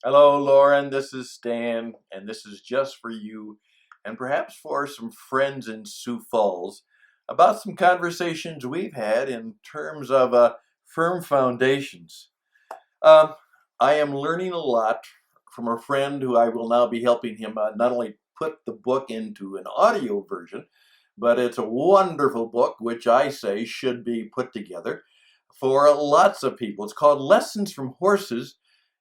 Hello, Lauren. This is Stan, and this is just for you and perhaps for some friends in Sioux Falls about some conversations we've had in terms of firm foundations. Um, I am learning a lot from a friend who I will now be helping him not only put the book into an audio version, but it's a wonderful book, which I say should be put together for lots of people. It's called Lessons from Horses,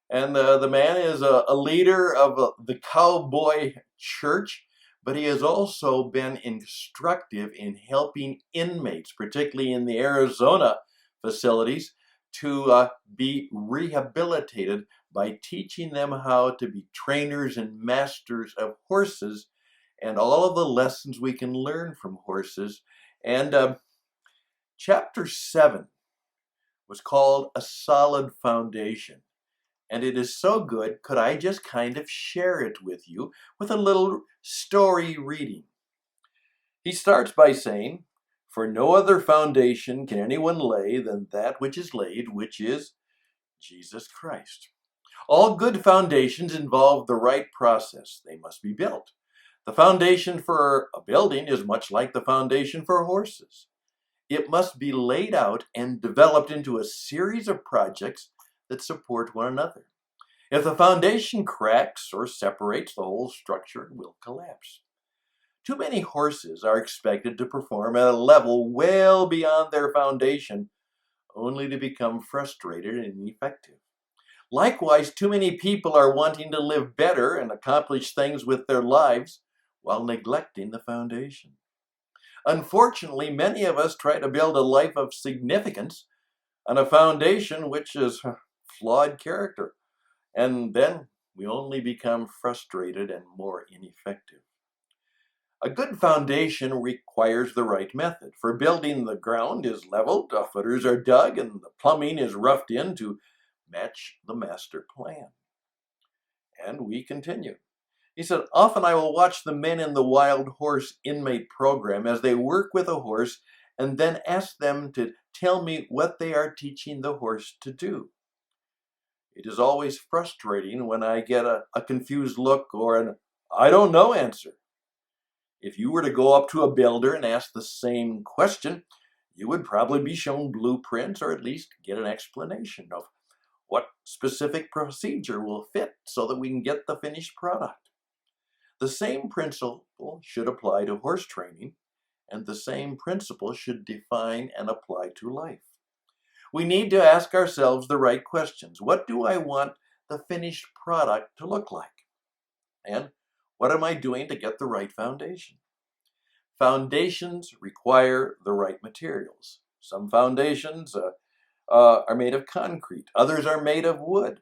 and the man is a leader of the cowboy church, but he has also been instructive in helping inmates, particularly in the Arizona facilities, to be rehabilitated by teaching them how to be trainers and masters of horses and all of the lessons we can learn from horses. And chapter 7 was called A Solid Foundation. And it is so good, could I just kind of share it with you with a little story reading? He starts by saying, "For no other foundation can anyone lay than that which is laid, which is Jesus Christ. All good foundations involve the right process. They must be built. The foundation for a building is much like the foundation for horses. It must be laid out and developed into a series of projects that support one another. If the foundation cracks or separates, the whole structure will collapse. Too many horses are expected to perform at a level well beyond their foundation, only to become frustrated and ineffective. Likewise, too many people are wanting to live better and accomplish things with their lives while neglecting the foundation. Unfortunately, many of us try to build a life of significance on a foundation which is flawed character, and then we only become frustrated and more ineffective. A good foundation requires the right method. For building, the ground is leveled, footers are dug, and the plumbing is roughed in to match the master plan." And we continue. He said, "Often I will watch the men in the wild horse inmate program as they work with a horse and then ask them to tell me what they are teaching the horse to do. It is always frustrating when I get a confused look or an "I don't know" answer. If you were to go up to a builder and ask the same question, you would probably be shown blueprints or at least get an explanation of what specific procedure will fit so that we can get the finished product. The same principle should apply to horse training, and the same principle should define and apply to life. We need to ask ourselves the right questions. What do I want the finished product to look like? And what am I doing to get the right foundation? Foundations require the right materials. Some foundations are made of concrete, others are made of wood.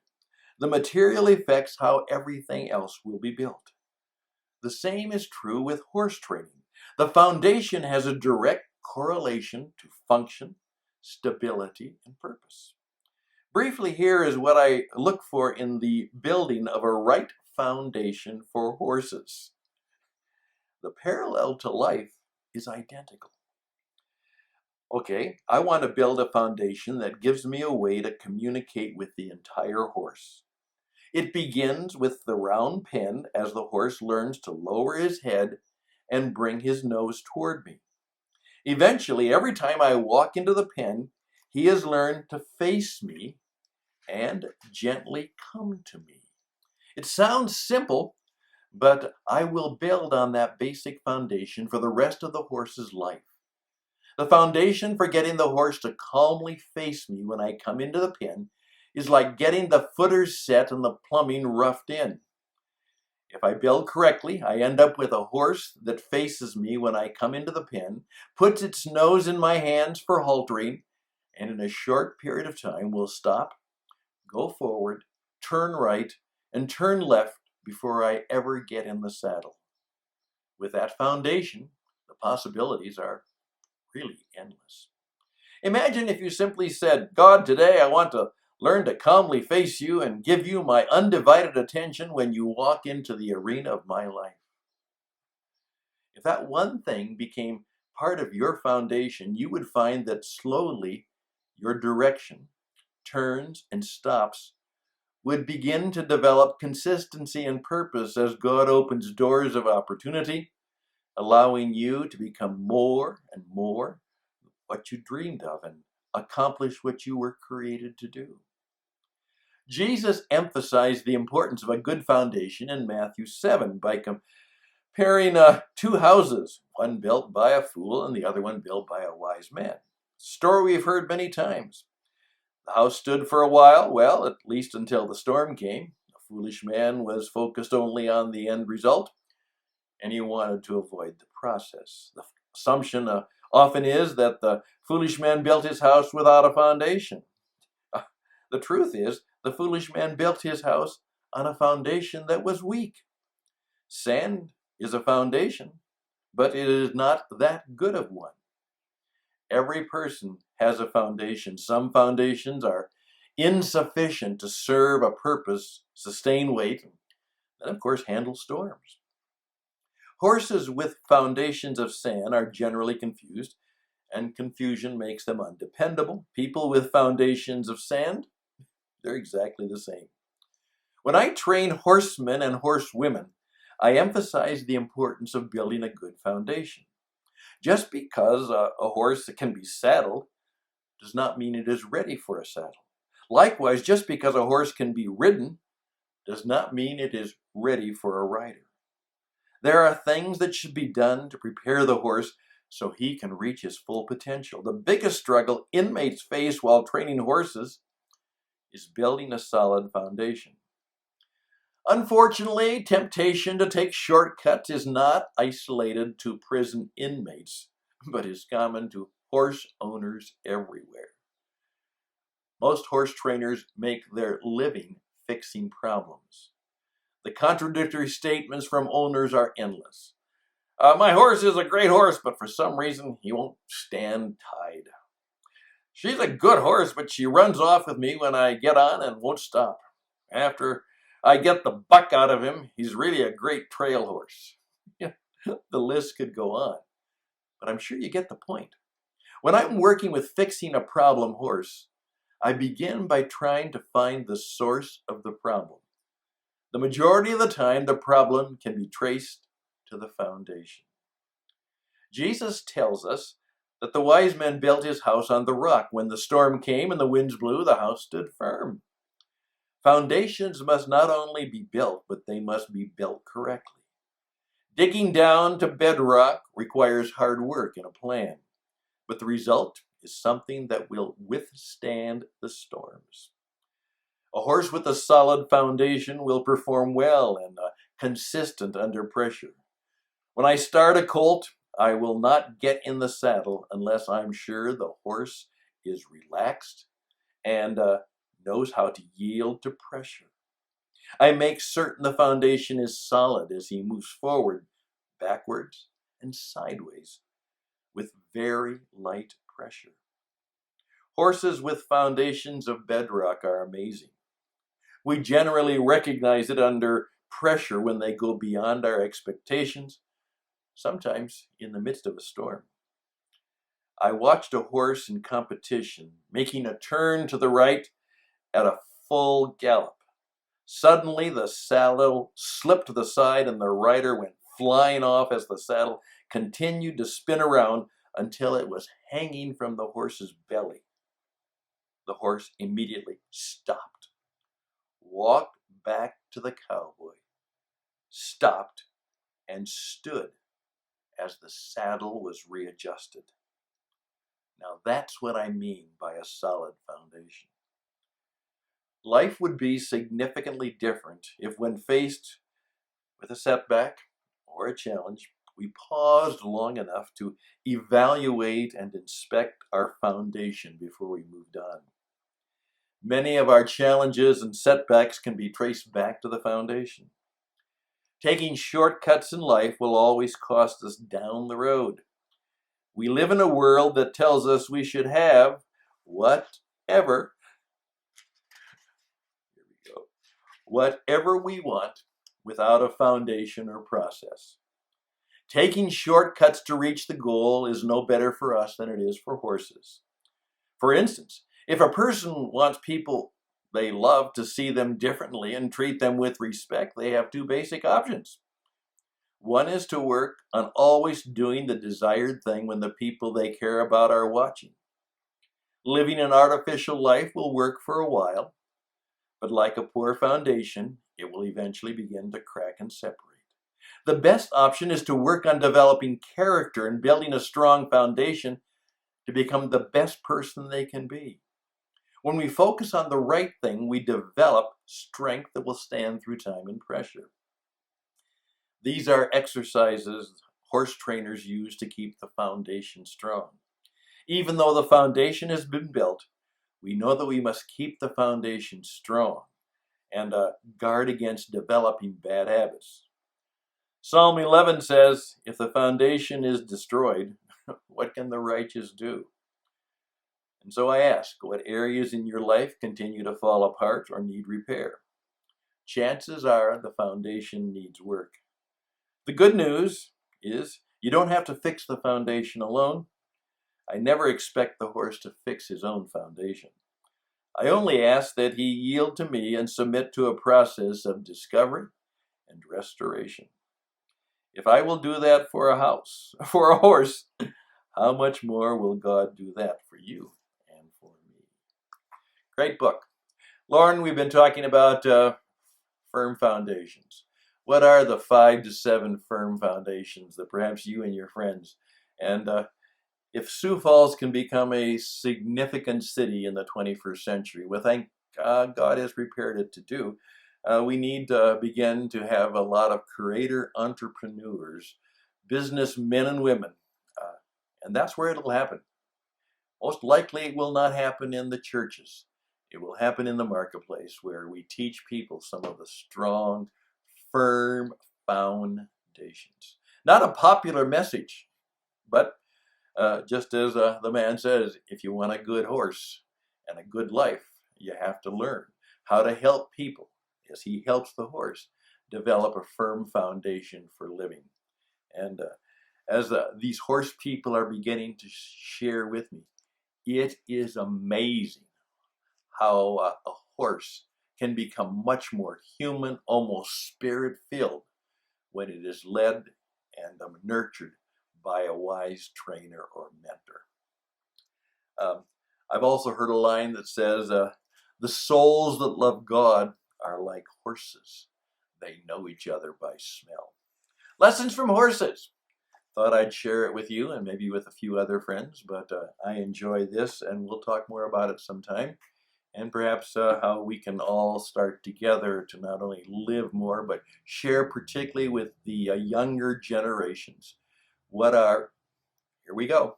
The material affects how everything else will be built. The same is true with horse training. The foundation has a direct correlation to function, stability, and purpose. Briefly, here is what I look for in the building of a right foundation for horses. The parallel to life is identical. Okay, I want to build a foundation that gives me a way to communicate with the entire horse. It begins with the round pen as the horse learns to lower his head and bring his nose toward me. Eventually, every time I walk into the pen, he has learned to face me and gently come to me. It sounds simple, but I will build on that basic foundation for the rest of the horse's life. The foundation for getting the horse to calmly face me when I come into the pen is like getting the footers set and the plumbing roughed in. If I build correctly, I end up with a horse that faces me when I come into the pen, puts its nose in my hands for haltering, and in a short period of time will stop, go forward, turn right, and turn left before I ever get in the saddle. With that foundation, the possibilities are really endless. Imagine if you simply said, "God, today I want to learn to calmly face you and give you my undivided attention when you walk into the arena of my life." If that one thing became part of your foundation, you would find that slowly your direction turns and stops would begin to develop consistency and purpose as God opens doors of opportunity, allowing you to become more and more what you dreamed of and accomplish what you were created to do. Jesus emphasized the importance of a good foundation in Matthew 7 by comparing two houses, one built by a fool and the other one built by a wise man. Story we've heard many times. The house stood for a while, well, at least until the storm came. The foolish man was focused only on the end result, and he wanted to avoid the process. The assumption often is that the foolish man built his house without a foundation. The truth is, the foolish man built his house on a foundation that was weak. Sand is a foundation, but it is not that good of one. Every person has a foundation. Some foundations are insufficient to serve a purpose, sustain weight, and of course handle storms. Horses with foundations of sand are generally confused, and confusion makes them undependable. People with foundations of sand, they're exactly the same. When I train horsemen and horsewomen, I emphasize the importance of building a good foundation. Just because a horse can be saddled does not mean it is ready for a saddle. Likewise, just because a horse can be ridden does not mean it is ready for a rider. There are things that should be done to prepare the horse so he can reach his full potential. The biggest struggle inmates face while training horses is building a solid foundation. Unfortunately, temptation to take shortcuts is not isolated to prison inmates, but is common to horse owners everywhere. Most horse trainers make their living fixing problems. The contradictory statements from owners are endless. My horse is a great horse, but for some reason he won't stand tied. She's a good horse, but she runs off with me when I get on and won't stop. After I get the buck out of him, he's really a great trail horse. The list could go on, but I'm sure you get the point. When I'm working with fixing a problem horse, I begin by trying to find the source of the problem. The majority of the time, the problem can be traced to the foundation. Jesus tells us that the wise man built his house on the rock. When the storm came and the winds blew, the house stood firm. Foundations must not only be built, but they must be built correctly. Digging down to bedrock requires hard work and a plan, but the result is something that will withstand the storms. A horse with a solid foundation will perform well and consistent under pressure. When I start a colt, I will not get in the saddle unless I'm sure the horse is relaxed and knows how to yield to pressure. I make certain the foundation is solid as he moves forward, backwards, and sideways with very light pressure. Horses with foundations of bedrock are amazing. We generally recognize it under pressure when they go beyond our expectations, sometimes in the midst of a storm. I watched a horse in competition making a turn to the right at a full gallop. Suddenly, the saddle slipped to the side and the rider went flying off as the saddle continued to spin around until it was hanging from the horse's belly. The horse immediately stopped, walked back to the cowboy, stopped, and stood as the saddle was readjusted. Now that's what I mean by a solid foundation. Life would be significantly different if, when faced with a setback or a challenge, we paused long enough to evaluate and inspect our foundation before we moved on. Many of our challenges and setbacks can be traced back to the foundation. Taking shortcuts in life will always cost us down the road. We live in a world that tells us we should have whatever we want without a foundation or process. Taking shortcuts to reach the goal is no better for us than it is for horses. For instance, if a person wants people they love to see them differently and treat them with respect, they have two basic options. One is to work on always doing the desired thing when the people they care about are watching. Living an artificial life will work for a while, but like a poor foundation, it will eventually begin to crack and separate. The best option is to work on developing character and building a strong foundation to become the best person they can be. When we focus on the right thing, we develop strength that will stand through time and pressure. These are exercises horse trainers use to keep the foundation strong. Even though the foundation has been built, we know that we must keep the foundation strong and guard against developing bad habits. Psalm 11 says, if the foundation is destroyed, what can the righteous do? And so I ask, what areas in your life continue to fall apart or need repair? Chances are the foundation needs work. The good news is you don't have to fix the foundation alone. I never expect the horse to fix his own foundation. I only ask that he yield to me and submit to a process of discovery and restoration. If I will do that for a horse, how much more will God do that for you and for me? Great book. Lauren, we've been talking about firm foundations. What are the 5 to 7 firm foundations that perhaps you and your friends, and if Sioux Falls can become a significant city in the 21st century, what thank God has prepared it to do, we need to begin to have a lot of creator entrepreneurs, businessmen and women, and that's where it'll happen. Most likely it will not happen in the churches. It will happen in the marketplace where we teach people some of the strong, firm foundations. Not a popular message, but just as the man says, if you want a good horse and a good life, you have to learn how to help people as he helps the horse develop a firm foundation for living. And as these horse people are beginning to share with me, it is amazing how a horse can become much more human, almost spirit-filled when it is led and nurtured by a wise trainer or mentor. I've also heard a line that says, the souls that love God are like horses. They know each other by smell. Lessons from horses. Thought I'd share it with you and maybe with a few other friends, but I enjoy this, and we'll talk more about it sometime. And perhaps how we can all start together to not only live more, but share particularly with the younger generations. Here we go.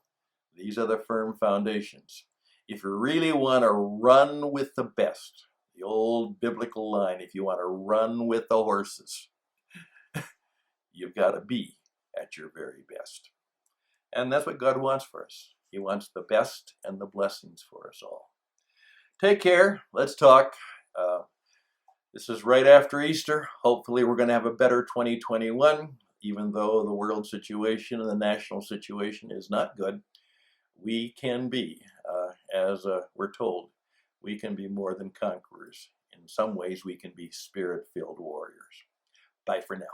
These are the firm foundations. If you really want to run with the best, the old biblical line, if you want to run with the horses, you've got to be at your very best. And that's what God wants for us. He wants the best and the blessings for us all. Take care. Let's talk. This is right after Easter. Hopefully we're going to have a better 2021, even though the world situation and the national situation is not good. We can be, as we're told, we can be more than conquerors. In some ways, we can be spirit-filled warriors. Bye for now.